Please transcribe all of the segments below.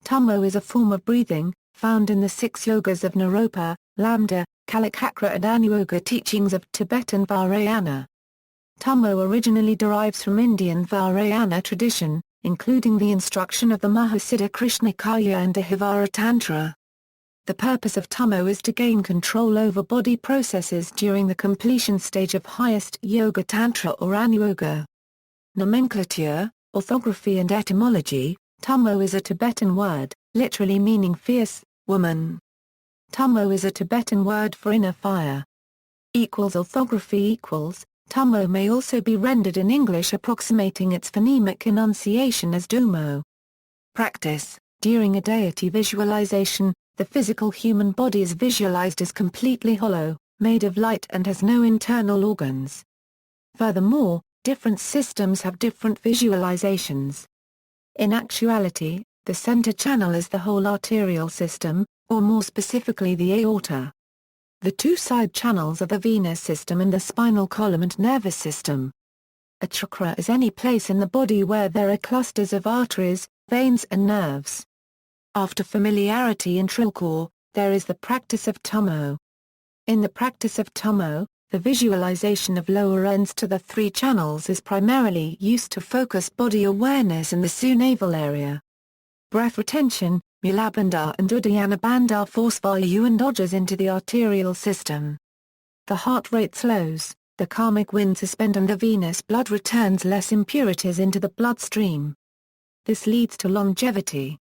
Tummo is a form of breathing, found in the Six Yogas of Naropa, Lamdre, Kalachakra and Anuyoga teachings of Tibetan Vajrayana. Tummo originally derives from Indian Vajrayana tradition, including the instruction of the Mahasiddha Krishnacarya and the Hevajra Tantra. The purpose of Tummo is to gain control over body processes during the completion stage of highest yoga tantra or Anuyoga. Nomenclature, orthography and etymology. Tummo is a Tibetan word, literally meaning fierce, woman. Tummo is a Tibetan word for inner fire. Orthography Tummo may also be rendered in English approximating its phonemic enunciation as Dumo. Practice. During a deity visualization, the physical human body is visualized as completely hollow, made of light and has no internal organs. Furthermore, different systems have different visualizations. In actuality, the center channel is the whole arterial system, or more specifically the aorta. The two side channels are the venous system and the spinal column and nervous system. A chakra is any place in the body where there are clusters of arteries, veins and nerves. After familiarity in Trilcore, there is the practice of Tummo. In the practice of Tummo, the visualization of lower ends to the three channels is primarily used to focus body awareness in the su-navel area. Breath retention, Mulabandha and Uddiyana Bandha force vayu and ojas into the arterial system. The heart rate slows, the karmic wind suspend and the venous blood returns less impurities into the bloodstream. This leads to longevity.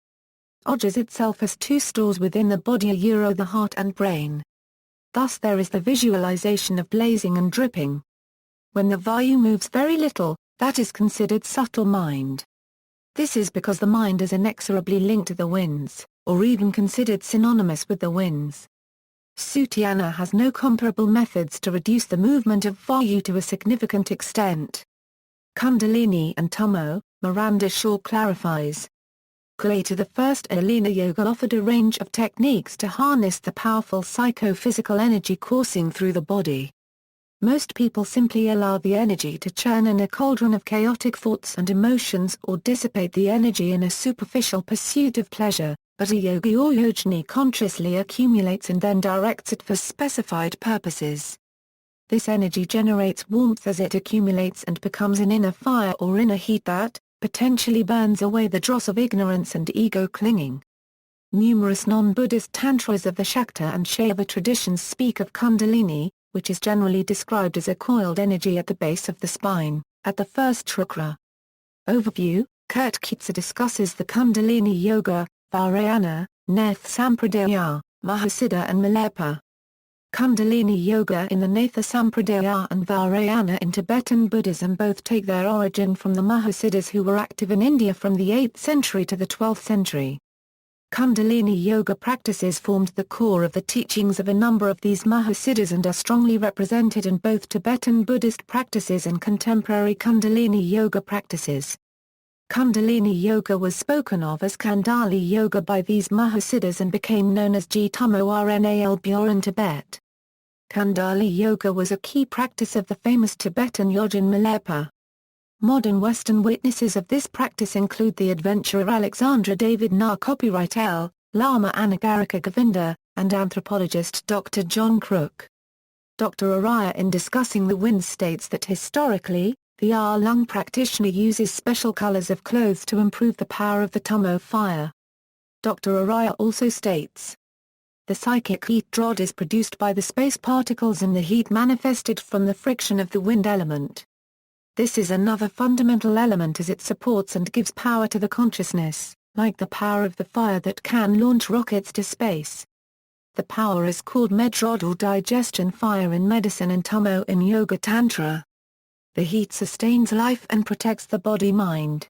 Ojas itself has two stores within the body, the heart and brain. Thus there is the visualization of blazing and dripping. When the vayu moves very little, that is considered subtle mind. This is because the mind is inexorably linked to the winds, or even considered synonymous with the winds. Sutyana has no comparable methods to reduce the movement of vayu to a significant extent. Kundalini and Tummo, Miranda Shaw clarifies. Later the first Alina Yoga offered a range of techniques to harness the powerful psychophysical energy coursing through the body. Most people simply allow the energy to churn in a cauldron of chaotic thoughts and emotions or dissipate the energy in a superficial pursuit of pleasure, but a yogi or yogini consciously accumulates and then directs it for specified purposes. This energy generates warmth as it accumulates and becomes an inner fire or inner heat that, potentially burns away the dross of ignorance and ego clinging. Numerous non-Buddhist tantras of the Shakta and Shaiva traditions speak of Kundalini, which is generally described as a coiled energy at the base of the spine, at the first chakra. Overview: Kurt Keatsa discusses the Kundalini Yoga, Vajrayana, Nath Sampradaya, Mahasiddha and Milarepa. Kundalini Yoga in the Natha Sampradaya and Vajrayana in Tibetan Buddhism both take their origin from the Mahasiddhas who were active in India from the 8th century to the 12th century. Kundalini Yoga practices formed the core of the teachings of a number of these Mahasiddhas and are strongly represented in both Tibetan Buddhist practices and contemporary Kundalini Yoga practices. Kundalini Yoga was spoken of as Kundali Yoga by these Mahasiddhas and became known as Tummo Rnal in Tibet. Kundali Yoga was a key practice of the famous Tibetan yogin Milarepa. Modern Western witnesses of this practice include the adventurer Alexandra David Na, copyright L. Lama Anagarika Govinda, and anthropologist Dr. John Crook. Dr. Araya in discussing the wind states that historically, the Lung practitioner uses special colors of clothes to improve the power of the Tummo fire. Dr. Araya also states, the psychic heat drod is produced by the space particles and the heat manifested from the friction of the wind element. This is another fundamental element as it supports and gives power to the consciousness, like the power of the fire that can launch rockets to space. The power is called medrod or digestion fire in medicine and Tummo in Yoga Tantra. The heat sustains life and protects the body-mind.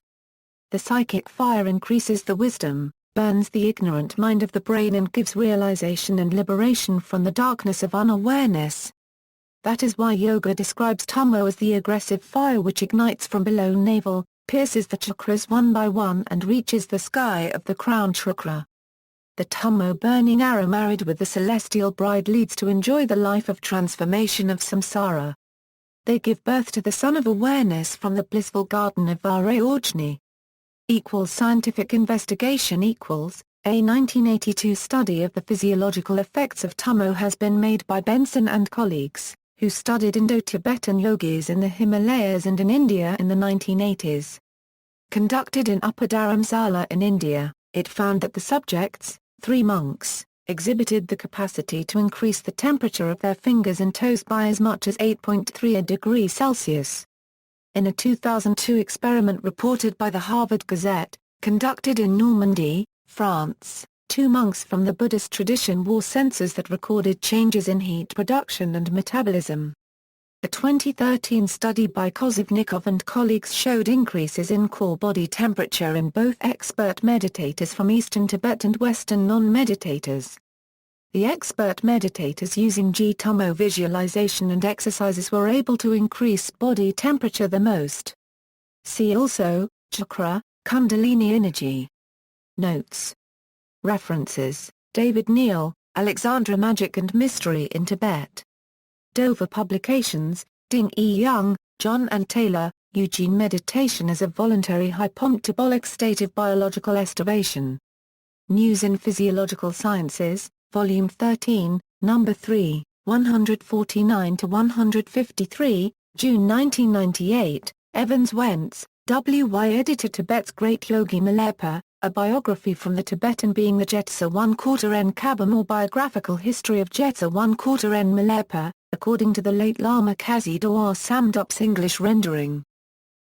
The psychic fire increases the wisdom, burns the ignorant mind of the brain and gives realization and liberation from the darkness of unawareness. That is why yoga describes Tummo as the aggressive fire which ignites from below navel, pierces the chakras one by one and reaches the sky of the crown chakra. The Tummo burning arrow married with the celestial bride leads to enjoy the life of transformation of samsara. They give birth to the son of awareness from the blissful garden of Vajrayana. equals scientific investigation equals a 1982 study of the physiological effects of Tummo has been made by Benson and colleagues, who studied Indo-Tibetan yogis in the Himalayas and in India in the 1980s. Conducted in Upper Dharamsala in India, it found that the subjects, 3 monks, exhibited the capacity to increase the temperature of their fingers and toes by as much as 8.3 degrees Celsius. In a 2002 experiment reported by the Harvard Gazette, conducted in Normandy, France, 2 monks from the Buddhist tradition wore sensors that recorded changes in heat production and metabolism. A 2013 study by Kozivnikov and colleagues showed increases in core body temperature in both expert meditators from Eastern Tibet and Western non-meditators. The expert meditators using Tummo visualization and exercises were able to increase body temperature the most. See also, Chakra, Kundalini Energy. Notes. References, David Neal, Alexandra Magic and Mystery in Tibet. Dover Publications, Ding E. Young, John and Taylor, Eugene Meditation as a Voluntary Hypometabolic State of Biological Estivation. News in Physiological Sciences, Volume 13, No. 3, 149-153, June 1998, Evans Wentz, W.Y. Editor. Tibet's Great Yogi Milarepa, A Biography from the Tibetan Being the Jetsa 1/4 N. Kabam or Biographical History of Jetsa 1/4 N. Milarepa, according to the late Lama Kazi Dawar Samdup's English rendering.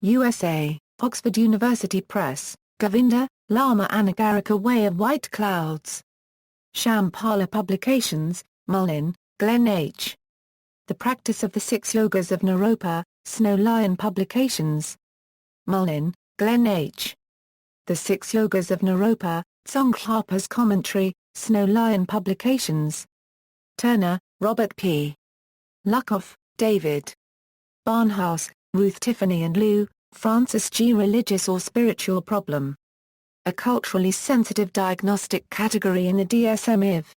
USA, Oxford University Press, Govinda, Lama Anagarika Way of White Clouds. Shambhala Publications, Mullin, Glenn H. The Practice of the Six Yogas of Naropa, Snow Lion Publications. Mullin, Glenn H. The Six Yogas of Naropa, Tsongkhapa's Commentary, Snow Lion Publications. Turner, Robert P. Lukoff, David. Barnhouse, Ruth Tiffany and Lou, Francis G. Religious or Spiritual Problem. A culturally sensitive diagnostic category in the DSM-IV.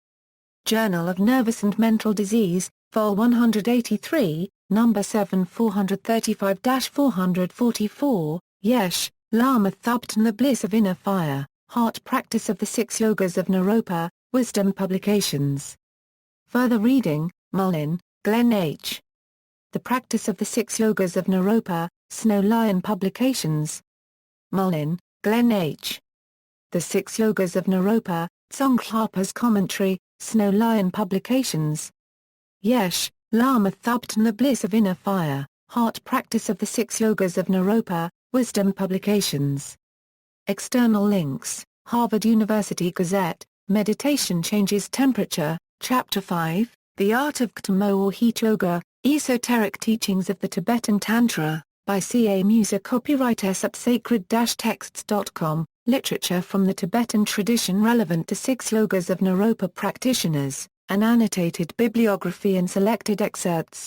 Journal of Nervous and Mental Disease, Vol 183, No. 7 435-444, Yesh, Lama Thubten The Bliss of Inner Fire, Heart Practice of the Six Yogas of Naropa, Wisdom Publications. Further reading, Mullin, Glenn H. The Practice of the Six Yogas of Naropa, Snow Lion Publications. Mullin, Glenn H. The Six Yogas of Naropa, Tsongkhapa's Commentary, Snow Lion Publications. Yesh, Lama Thubten The Bliss of Inner Fire, Heart Practice of the Six Yogas of Naropa, Wisdom Publications. External links, Harvard University Gazette, Meditation Changes Temperature, Chapter 5, The Art of Tummo or Heat Yoga, Esoteric Teachings of the Tibetan Tantra, by C.A. Musa. Copyright s@sacred-texts.com, Literature from the Tibetan Tradition relevant to Six Yogas of Naropa practitioners, an annotated bibliography and selected excerpts.